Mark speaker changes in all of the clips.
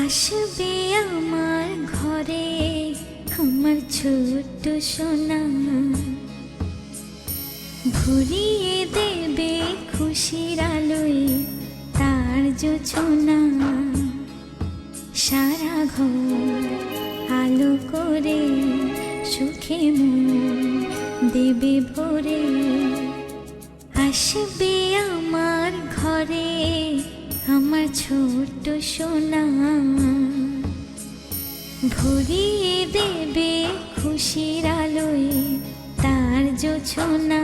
Speaker 1: আসবে আমার ঘরে আমার ছোট্ট সোনা, ভরিয়ে দেবে খুশির আলোয় তার জোছনা। সারা ঘর আলো করে সুখে মন দেবে ভরে। আসবে আমার ঘরে আমার ছোট্ট সোনা, ভরিয়ে দেবে খুশির আলোয় তার জোছনা।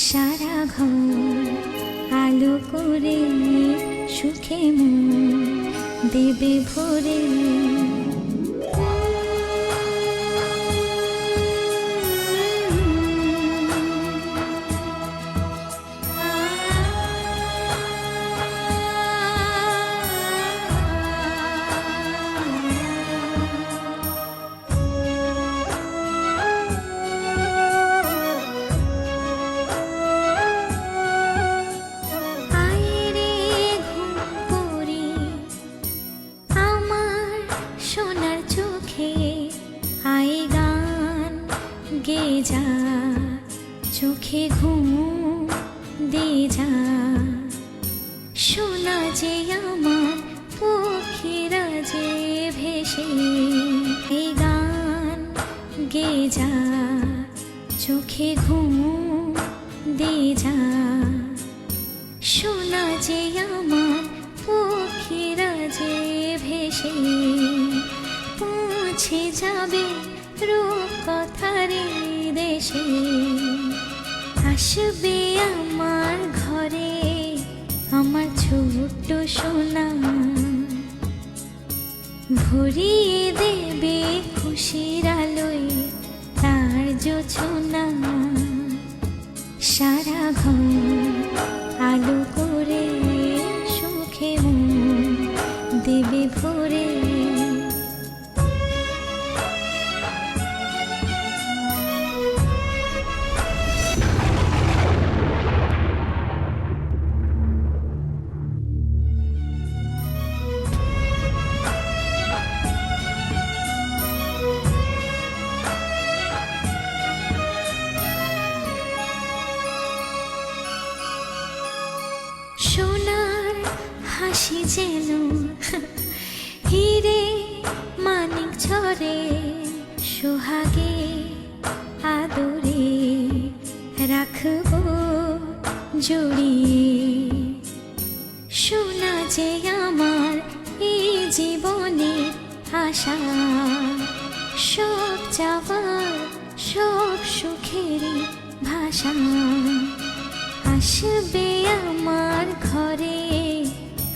Speaker 1: সারা ঘর আলো করে সুখে মন দেবে ভরে। গে যা চোখে ঘুম দে যা, শোনা যে আমার পক্ষীরা যে ভেসে। এই গান গে যা চোখে ঘুম দে যা, শোনা যে আমার পক্ষীরা যে ভেসে। পৌঁছে যাবে রূপকথারি দেশে। আসবে আমার ঘরে আমার ছোট্ট সোনা, ভরিয়ে দেবে খুশির আলোয় তার জোছনা। সারা ঘর আলো করে সুখে মন দেবে ভরে। সোনার হাসি যেন হিরে মানিক ঝরে, সোহাগে আদরে রাখবো জড়িয়ে। সোনা যে আমার এই জীবনের আশা, সব চাওয়ার সব সুখেরই ভাষা। আসবে আমার ঘরে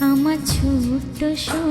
Speaker 1: আমার ছোট্ট সোনা।